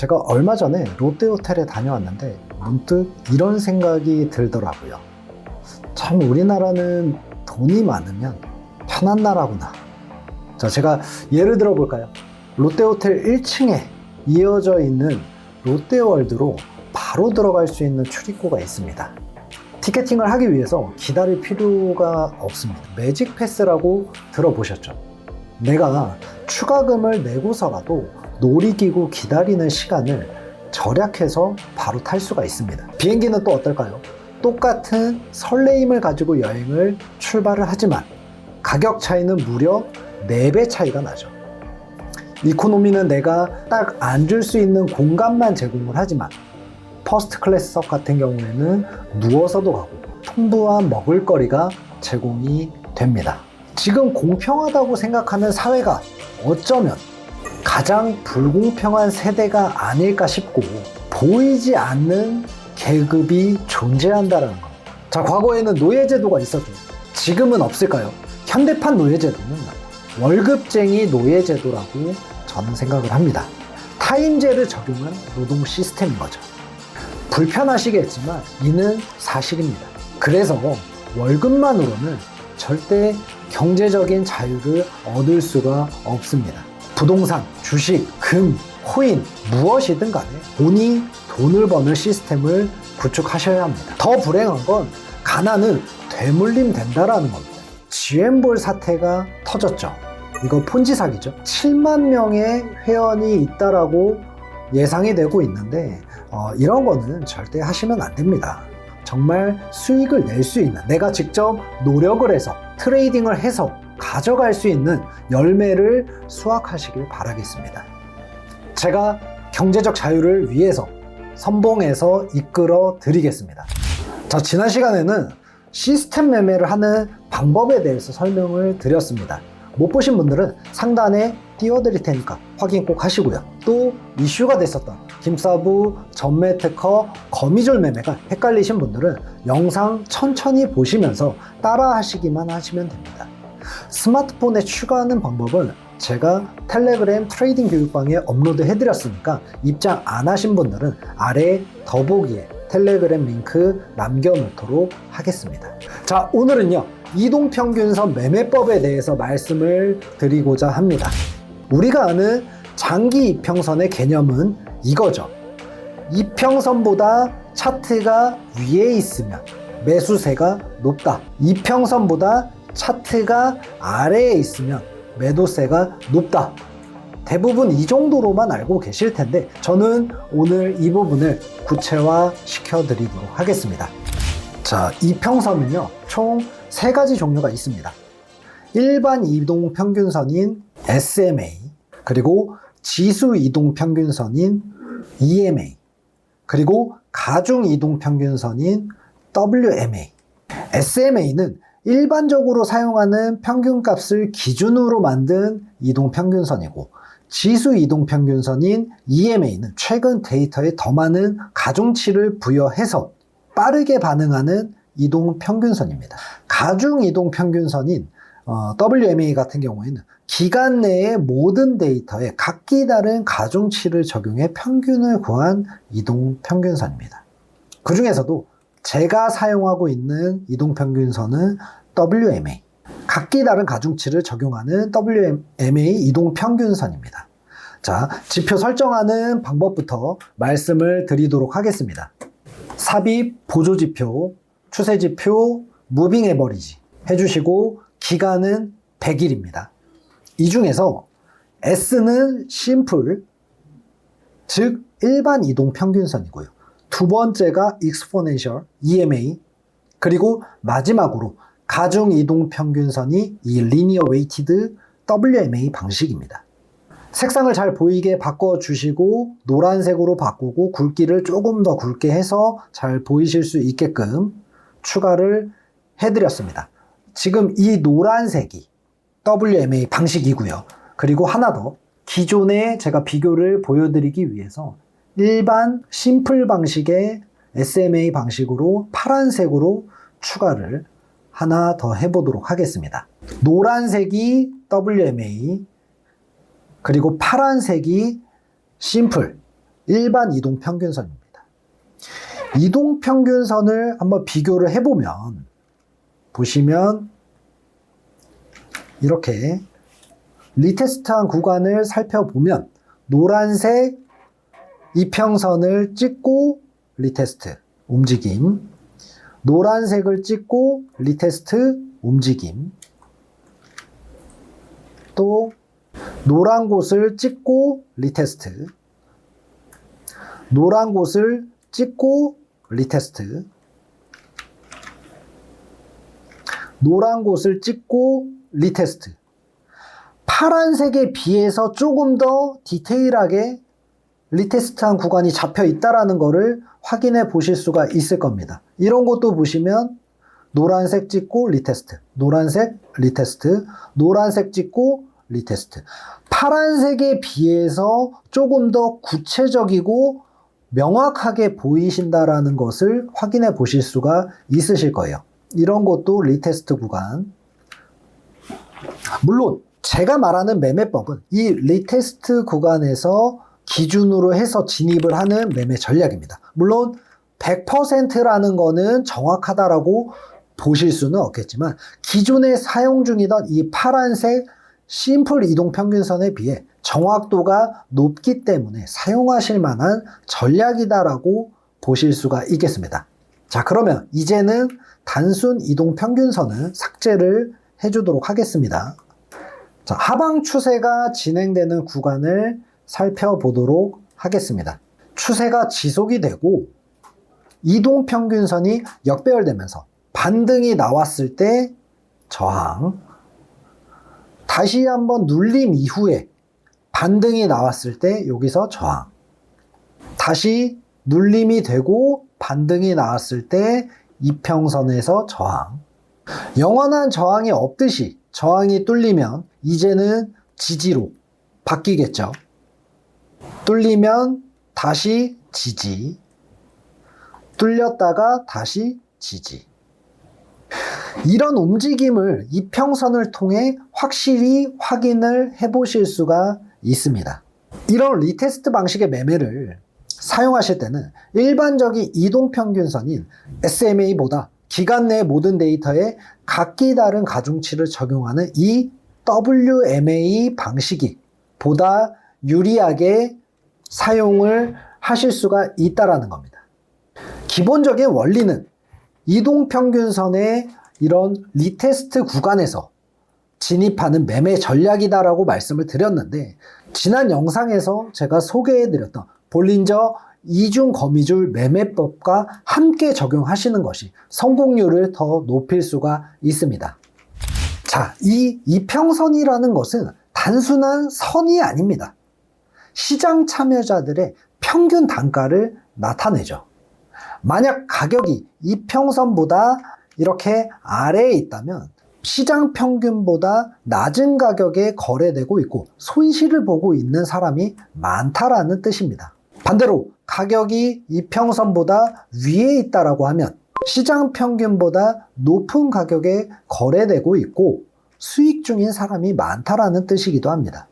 제가 얼마 전에 롯데호텔에 다녀왔는데 문득 이런 생각이 들더라고요. 참 우리나라는 돈이 많으면 편한 나라구나. 자, 제가 예를 들어 볼까요? 롯데호텔 1층에 이어져 있는 롯데월드로 바로 들어갈 수 있는 출입구가 있습니다. 티켓팅을 하기 위해서 기다릴 필요가 없습니다. 매직 패스라고 들어보셨죠? 내가 추가금을 내고서라도 놀이기구 기다리는 시간을 절약해서 바로 탈 수가 있습니다. 비행기는 또 어떨까요? 똑같은 설레임을 가지고 여행을 출발을 하지만 가격 차이는 무려 4배 차이가 나죠. 이코노미는 내가 딱 앉을 수 있는 공간만 제공을 하지만 퍼스트 클래스석 같은 경우에는 누워서도 가고 풍부한 먹을거리가 제공이 됩니다. 지금 공평하다고 생각하는 사회가 어쩌면 가장 불공평한 세대가 아닐까 싶고 보이지 않는 계급이 존재한다는 것. 자, 과거에는 노예제도가 있었죠. 지금은 없을까요? 현대판 노예제도는 월급쟁이 노예제도라고 저는 생각을 합니다. 타임제를 적용한 노동 시스템인 거죠. 불편하시겠지만 이는 사실입니다. 그래서 월급만으로는 절대 경제적인 자유를 얻을 수가 없습니다. 부동산, 주식, 금, 코인 무엇이든 간에 돈이 돈을 버는 시스템을 구축하셔야 합니다. 더 불행한 건 가난은 되물림 된다라는 겁니다. GM볼 사태가 터졌죠. 이거 폰지 사기죠. 7만 명의 회원이 있다라고 예상이 되고 있는데 이런 거는 절대 하시면 안 됩니다. 정말 수익을 낼 수 있는, 내가 직접 노력을 해서 트레이딩을 해서 가져갈 수 있는 열매를 수확하시길 바라겠습니다. 제가 경제적 자유를 위해서 선봉해서 이끌어 드리겠습니다. 자, 지난 시간에는 시스템 매매를 하는 방법에 대해서 설명을 드렸습니다. 못 보신 분들은 상단에 띄워드릴 테니까 확인 꼭 하시고요. 또 이슈가 됐었던 김사부, 전매 특허, 거미줄 매매가 헷갈리신 분들은 영상 천천히 보시면서 따라 하시기만 하시면 됩니다. 스마트폰에 추가하는 방법은 제가 텔레그램 트레이딩 교육방에 업로드 해드렸으니까 입장 안 하신 분들은 아래 더보기에 텔레그램 링크 남겨놓도록 하겠습니다. 자, 오늘은요 이동평균선 매매법에 대해서 말씀을 드리고자 합니다. 우리가 아는 장기 이평선의 개념은 이거죠. 이평선보다 차트가 위에 있으면 매수세가 높다. 이평선보다 차트가 아래에 있으면 매도세가 높다. 대부분 이 정도로만 알고 계실 텐데 저는 오늘 이 부분을 구체화 시켜드리도록 하겠습니다. 자, 이평선은요 총 3가지 종류가 있습니다. 일반 이동평균선인 SMA, 그리고 지수 이동평균선인 EMA, 그리고 가중 이동평균선인 WMA. SMA는 일반적으로 사용하는 평균값을 기준으로 만든 이동평균선이고, 지수 이동평균선인 EMA는 최근 데이터에 더 많은 가중치를 부여해서 빠르게 반응하는 이동평균선입니다. 가중 이동평균선인 WMA 같은 경우에는 기간 내의 모든 데이터에 각기 다른 가중치를 적용해 평균을 구한 이동평균선입니다. 그 중에서도 제가 사용하고 있는 이동평균선은 WMA, 각기 다른 가중치를 적용하는 WMA 이동평균선입니다. 자, 지표 설정하는 방법부터 말씀을 드리도록 하겠습니다. 삽입, 보조지표, 추세지표, 무빙 에버리지 해주시고 기간은 100일입니다. 이 중에서 S는 심플, 즉 일반 이동평균선이고요. 두 번째가 익스포넨셜, EMA, 그리고 마지막으로 가중 이동평균선이 이 리니어 웨이티드 WMA 방식입니다. 색상을 잘 보이게 바꿔주시고 노란색으로 바꾸고 굵기를 조금 더 굵게 해서 잘 보이실 수 있게끔 추가를 해드렸습니다. 지금 이 노란색이 WMA 방식이고요. 그리고 하나 더, 기존에 제가 비교를 보여드리기 위해서 일반 심플 방식의 SMA 방식으로 파란색으로 추가를 하나 더 해보도록 하겠습니다. 노란색이 WMA, 그리고 파란색이 심플, 일반 이동평균선입니다. 이동평균선을 한번 비교를 해보면 보시면 이렇게 리테스트한 구간을 살펴보면 노란색 이평선을 찍고 리테스트 움직임, 노란색을 찍고 리테스트 움직임, 또 노란 곳을 찍고 리테스트, 노란 곳을 찍고 리테스트, 노란 곳을 찍고 리테스트. 파란색에 비해서 조금 더 디테일하게 리테스트한 구간이 잡혀 있다라는 것을 확인해 보실 수가 있을 겁니다. 이런 것도 보시면 노란색 찍고 리테스트, 노란색 리테스트, 노란색 찍고 리테스트. 파란색에 비해서 조금 더 구체적이고 명확하게 보이신다라는 것을 확인해 보실 수가 있으실 거예요. 이런 것도 리테스트 구간. 물론 제가 말하는 매매법은 이 리테스트 구간에서 기준으로 해서 진입을 하는 매매 전략입니다. 물론 100%라는 거는 정확하다라고 보실 수는 없겠지만 기존에 사용 중이던 이 파란색 심플 이동평균선에 비해 정확도가 높기 때문에 사용하실 만한 전략이다라고 보실 수가 있겠습니다. 자, 그러면 이제는 단순 이동평균선은 삭제를 해주도록 하겠습니다. 자, 하방 추세가 진행되는 구간을 살펴보도록 하겠습니다. 추세가 지속이 되고 이동평균선이 역배열되면서 반등이 나왔을 때 저항, 다시 한번 눌림 이후에 반등이 나왔을 때 여기서 저항, 다시 눌림이 되고 반등이 나왔을 때 이평선에서 저항. 영원한 저항이 없듯이 저항이 뚫리면 이제는 지지로 바뀌겠죠. 뚫리면 다시 지지, 뚫렸다가 다시 지지. 이런 움직임을 이평선을 통해 확실히 확인을 해보실 수가 있습니다. 이런 리테스트 방식의 매매를 사용하실 때는 일반적인 이동평균선인 SMA보다 기간 내 모든 데이터에 각기 다른 가중치를 적용하는 이 WMA 방식이 보다 유리하게 사용을 하실 수가 있다는 겁니다. 기본적인 원리는 이동평균선의 이런 리테스트 구간에서 진입하는 매매 전략이다라고 말씀을 드렸는데, 지난 영상에서 제가 소개해드렸던 볼린저 이중 거미줄 매매법과 함께 적용하시는 것이 성공률을 더 높일 수가 있습니다. 자, 이 이평선이라는 것은 단순한 선이 아닙니다. 시장 참여자들의 평균 단가를 나타내죠. 만약 가격이 이평선보다 이렇게 아래에 있다면 시장 평균보다 낮은 가격에 거래되고 있고 손실을 보고 있는 사람이 많다라는 뜻입니다. 반대로 가격이 이평선보다 위에 있다라고 하면 시장 평균보다 높은 가격에 거래되고 있고 수익 중인 사람이 많다라는 뜻이기도 합니다.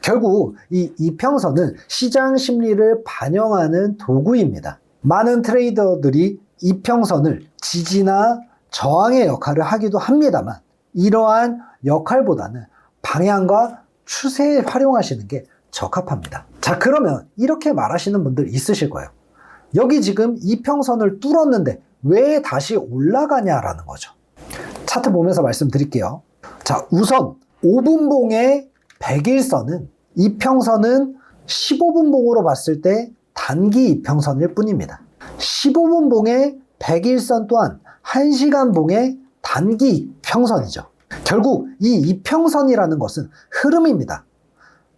결국 이 이평선은 시장 심리를 반영하는 도구입니다. 많은 트레이더들이 이평선을 지지나 저항의 역할을 하기도 합니다만 이러한 역할보다는 방향과 추세에 활용하시는 게 적합합니다. 자, 그러면 이렇게 말하시는 분들 있으실 거예요. 여기 지금 이평선을 뚫었는데 왜 다시 올라가냐라는 거죠. 차트 보면서 말씀드릴게요. 자, 우선 5분봉의 100일선은 이평선은 15분봉으로 봤을 때 단기 이평선일 뿐입니다. 15분봉의 100일선 또한 1시간봉의 단기 이평선이죠. 결국 이 이평선이라는 것은 흐름입니다.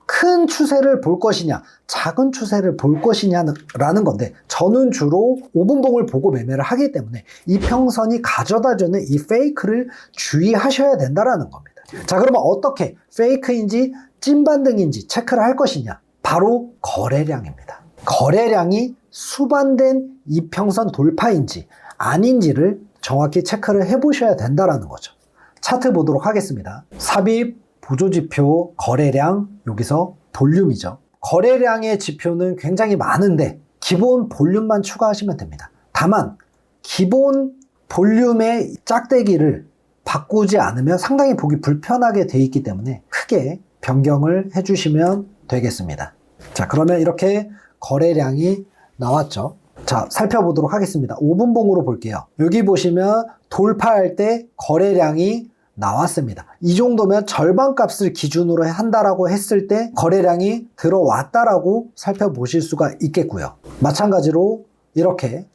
큰 추세를 볼 것이냐, 작은 추세를 볼 것이냐라는 건데, 저는 주로 5분봉을 보고 매매를 하기 때문에 이평선이 가져다주는 이 페이크를 주의하셔야 된다는 겁니다. 자, 그러면 어떻게 페이크인지 찐반등인지 체크를 할 것이냐? 바로 거래량입니다. 거래량이 수반된 이평선 돌파인지 아닌지를 정확히 체크를 해보셔야 된다는 거죠. 차트 보도록 하겠습니다. 삽입, 보조지표, 거래량, 여기서 볼륨이죠. 거래량의 지표는 굉장히 많은데 기본 볼륨만 추가하시면 됩니다. 다만 기본 볼륨의 짝대기를 바꾸지 않으면 상당히 보기 불편하게 돼 있기 때문에 크게 변경을 해주시면 되겠습니다. 자, 그러면 이렇게 거래량이 나왔죠. 자, 살펴보도록 하겠습니다. 5분봉으로 볼게요. 여기 보시면 돌파할 때 거래량이 나왔습니다. 이 정도면 절반 값을 기준으로 한다라고 했을 때 거래량이 들어왔다라고 살펴보실 수가 있겠고요. 마찬가지로 이렇게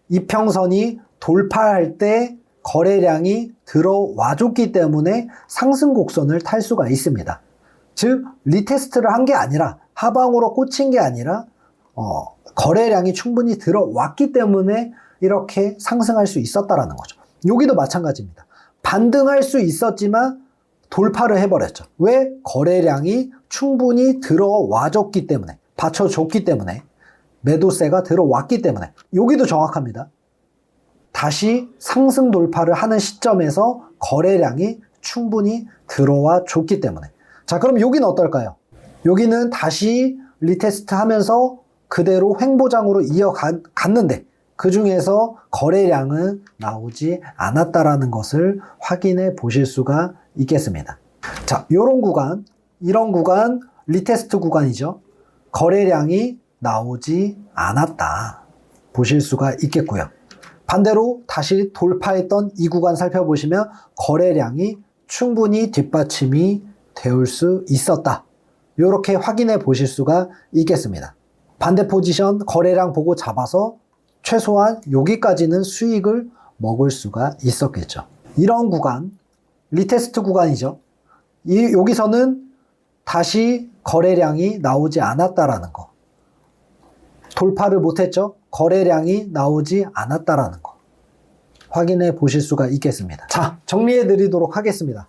이평선이 돌파할 때 거래량이 들어와줬기 때문에 상승 곡선을 탈 수가 있습니다. 즉 리테스트를 한 게 아니라 하방으로 꽂힌 게 아니라 거래량이 충분히 들어왔기 때문에 이렇게 상승할 수 있었다라는 거죠. 여기도 마찬가지입니다. 반등할 수 있었지만 돌파를 해버렸죠. 왜? 거래량이 충분히 들어와줬기 때문에, 받쳐줬기 때문에, 매도세가 들어왔기 때문에. 여기도 정확합니다. 다시 상승 돌파를 하는 시점에서 거래량이 충분히 들어와 줬기 때문에. 자, 그럼 여기는 어떨까요? 여기는 다시 리테스트 하면서 그대로 횡보장으로 이어갔는데 그 중에서 거래량은 나오지 않았다라는 것을 확인해 보실 수가 있겠습니다. 자, 이런 구간 리테스트 구간이죠. 거래량이 나오지 않았다 보실 수가 있겠고요. 반대로 다시 돌파했던 이 구간 살펴보시면 거래량이 충분히 뒷받침이 되올 수 있었다. 이렇게 확인해 보실 수가 있겠습니다. 반대 포지션 거래량 보고 잡아서 최소한 여기까지는 수익을 먹을 수가 있었겠죠. 이런 구간, 리테스트 구간이죠. 여기서는 다시 거래량이 나오지 않았다라는 거. 돌파를 못했죠. 거래량이 나오지 않았다라는 거. 확인해 보실 수가 있겠습니다. 자, 정리해 드리도록 하겠습니다.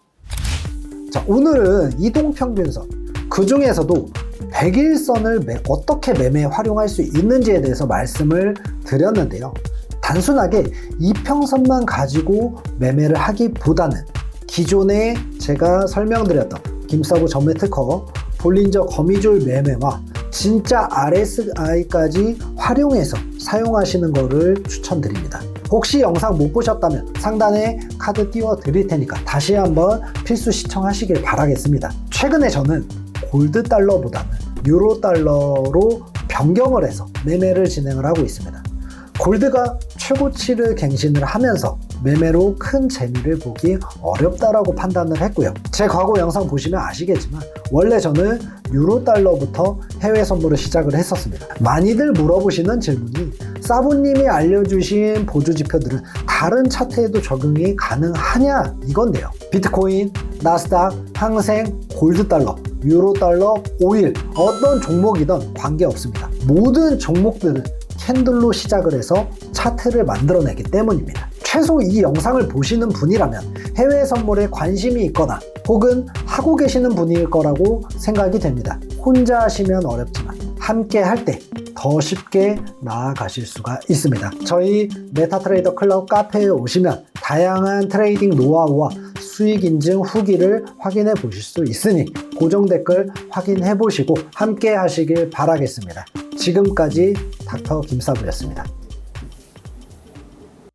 자, 오늘은 이동평균선, 그 중에서도 100일선을 어떻게 매매에 활용할 수 있는지에 대해서 말씀을 드렸는데요. 단순하게 이평선만 가지고 매매를 하기보다는 기존에 제가 설명드렸던 김서부 전매 특허, 볼린저 거미줄 매매와 진짜 RSI까지 활용해서 사용하시는 것을 추천드립니다. 혹시 영상 못 보셨다면 상단에 카드 띄워 드릴 테니까 다시 한번 필수 시청하시길 바라겠습니다. 최근에 저는 골드 달러보다는 유로 달러로 변경을 해서 매매를 진행을 하고 있습니다. 골드가 최고치를 갱신을 하면서 매매로 큰 재미를 보기 어렵다라고 판단을 했고요. 제 과거 영상 보시면 아시겠지만 원래 저는 유로 달러부터 해외 선물을 시작을 했었습니다. 많이들 물어보시는 질문이 사부님이 알려주신 보조 지표들은 다른 차트에도 적용이 가능하냐 이건데요. 비트코인, 나스닥, 항생, 골드 달러, 유로 달러, 오일 어떤 종목이든 관계없습니다. 모든 종목들은 캔들로 시작을 해서 차트를 만들어내기 때문입니다. 최소 이 영상을 보시는 분이라면 해외 선물에 관심이 있거나 혹은 하고 계시는 분일 거라고 생각이 됩니다. 혼자 하시면 어렵지만 함께 할 때 더 쉽게 나아가실 수가 있습니다. 저희 메타트레이더 클럽 카페에 오시면 다양한 트레이딩 노하우와 수익 인증 후기를 확인해 보실 수 있으니 고정 댓글 확인해 보시고 함께 하시길 바라겠습니다. 지금까지 닥터 김사부였습니다.